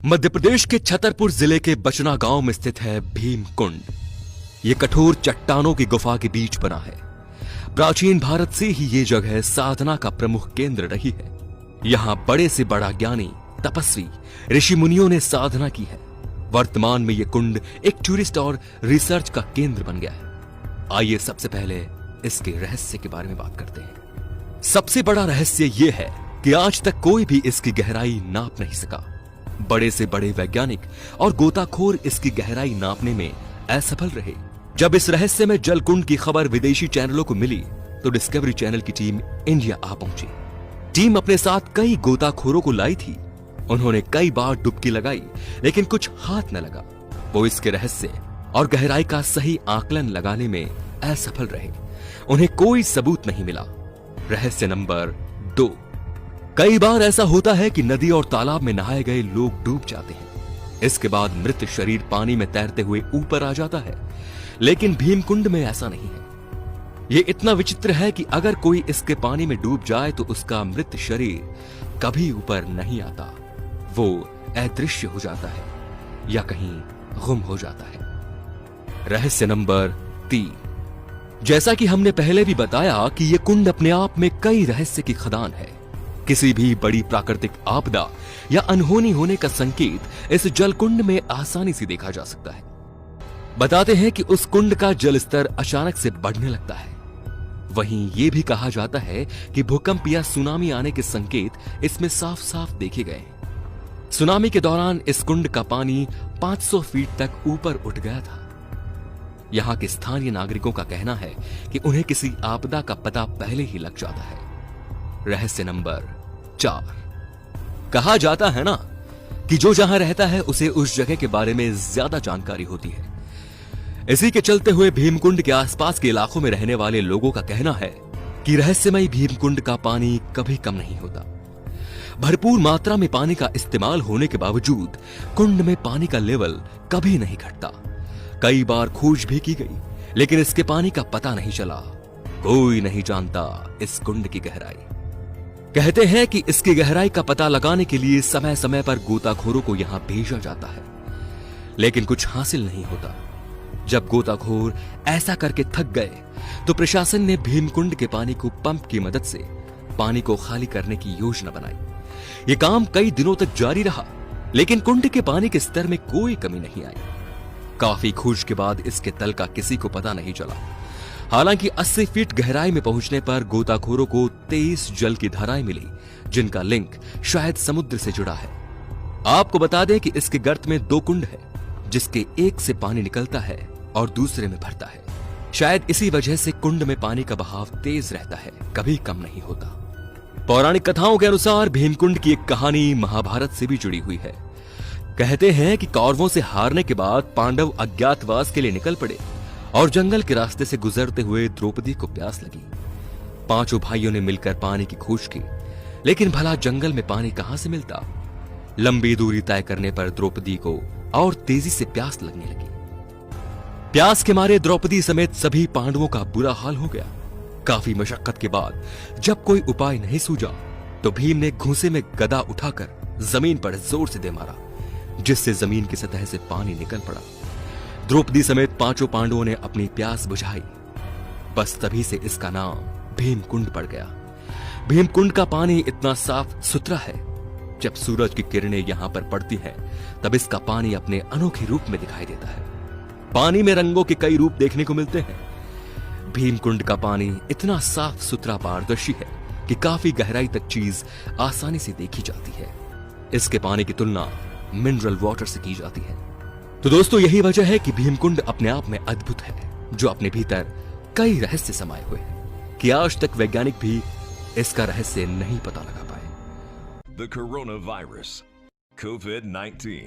मध्य प्रदेश के छतरपुर जिले के बचना गांव में स्थित है भीम कुंड। ये कठोर चट्टानों की गुफा के बीच बना है। प्राचीन भारत से ही ये जगह साधना का प्रमुख केंद्र रही है। यहाँ बड़े से बड़ा ज्ञानी, तपस्वी, ऋषि मुनियों ने साधना की है। वर्तमान में ये कुंड एक टूरिस्ट और रिसर्च का केंद्र बन गया है। आइए सबसे पहले इसके रहस्य के बारे में बात करते हैं। सबसे बड़ा रहस्य ये है कि आज तक कोई भी इसकी गहराई नाप नहीं सका। बड़े से बड़े वैज्ञानिक और गोताखोर इसकी गहराई नापने में असफल रहे। जब इस रहस्यमय जल कुंड की खबर विदेशी चैनलों को मिली तो डिस्कवरी चैनल की टीम इंडिया आ पहुंची। टीम अपने साथ कई गोताखोरों को लाई थी। उन्होंने कई बार डुबकी लगाई लेकिन कुछ हाथ न लगा। वो इसके रहस्य और गहराई का सही आकलन लगाने में असफल रहे। उन्हें कोई सबूत नहीं मिला। रहस्य नंबर 2। कई बार ऐसा होता है कि नदी और तालाब में नहाए गए लोग डूब जाते हैं। इसके बाद मृत शरीर पानी में तैरते हुए ऊपर आ जाता है, लेकिन भीमकुंड में ऐसा नहीं है। यह इतना विचित्र है कि अगर कोई इसके पानी में डूब जाए तो उसका मृत शरीर कभी ऊपर नहीं आता। वो अदृश्य हो जाता है या कहीं गुम हो जाता है। रहस्य नंबर 3। जैसा कि हमने पहले भी बताया कि यह कुंड अपने आप में कई रहस्य की खदान है। किसी भी बड़ी प्राकृतिक आपदा या अनहोनी होने का संकेत इस जल कुंड में आसानी से देखा जा सकता है। बताते हैं कि उस कुंड का जल स्तर अचानक से बढ़ने लगता है। वहीं यह भी कहा जाता है कि भूकंप या सुनामी आने के संकेत इसमें साफ साफ देखे गए हैं। सुनामी के दौरान इस कुंड का पानी 500 फीट तक ऊपर उठ गया था। यहां के स्थानीय नागरिकों का कहना है कि उन्हें किसी आपदा का पता पहले ही लग जाता है। रहस्य नंबर 4। कहा जाता है ना कि जो जहां रहता है उसे उस जगह के बारे में ज्यादा जानकारी होती है। इसी के चलते हुए भीमकुंड के आसपास के इलाकों में रहने वाले लोगों का कहना है कि रहस्यमय भीमकुंड का पानी कभी कम नहीं होता। भरपूर मात्रा में पानी का इस्तेमाल होने के बावजूद कुंड में पानी का लेवल कभी नहीं घटता। कई बार खोज भी की गई लेकिन इसके पानी का पता नहीं चला। कोई नहीं जानता इस कुंड की गहराई। कहते हैं कि इसकी गहराई का पता लगाने के लिए समय समय पर गोताखोरों को यहां भेजा जाता है, लेकिन कुछ हासिल नहीं होता। जब गोताखोर ऐसा करके थक गए तो प्रशासन ने भीमकुंड के पानी को पंप की मदद से पानी को खाली करने की योजना बनाई। यह काम कई दिनों तक जारी रहा, लेकिन कुंड के पानी के स्तर में कोई कमी नहीं आई। काफी खोज के बाद इसके तल का किसी को पता नहीं चला। हालांकि 80 फीट गहराई में पहुंचने पर गोताखोरों को 23 जल की धाराएं मिली, जिनका लिंक शायद समुद्र से जुड़ा है। आपको बता दें कि इसके गर्त में 2 कुंड है, जिसके एक से पानी निकलता है और दूसरे में भरता है। शायद इसी वजह से कुंड में पानी का बहाव तेज रहता है, कभी कम नहीं होता। पौराणिक कथाओं के अनुसार भीमकुंड की एक कहानी महाभारत से भी जुड़ी हुई है। कहते हैं कि कौरवों से हारने के बाद पांडव अज्ञातवास के लिए निकल पड़े और जंगल के रास्ते से गुजरते हुए द्रौपदी को प्यास लगी। 5 भाइयों ने मिलकर पानी की खोज की, लेकिन भला जंगल में पानी कहां से मिलता। लंबी दूरी तय करने पर द्रौपदी को और तेजी से प्यास लगने लगी। प्यास के मारे द्रौपदी समेत सभी पांडवों का बुरा हाल हो गया। काफी मशक्कत के बाद जब कोई उपाय नहीं सूझा तो भीम ने घूंसे में गदा उठाकर जमीन पर जोर से दे मारा, जिससे जमीन की सतह से पानी निकल पड़ा। द्रौपदी समेत 5 पांडवों ने अपनी प्यास बुझाई। बस तभी से इसका नाम भीमकुंड पड़ गया। भीमकुंड का पानी इतना साफ सुथरा है, जब सूरज की किरणें यहां पर पड़ती हैं, तब इसका पानी अपने अनोखे रूप में दिखाई देता है। पानी में रंगों के कई रूप देखने को मिलते हैं। भीमकुंड का पानी इतना साफ सुथरा पारदर्शी है कि काफी गहराई तक चीज आसानी से देखी जाती है। इसके पानी की तुलना मिनरल वाटर से की जाती है। तो दोस्तों, यही वजह है कि भीमकुंड अपने आप में अद्भुत है, जो अपने भीतर कई रहस्य समाये हुए हैं कि आज तक वैज्ञानिक भी इसका रहस्य नहीं पता लगा पाए। The coronavirus, COVID-19.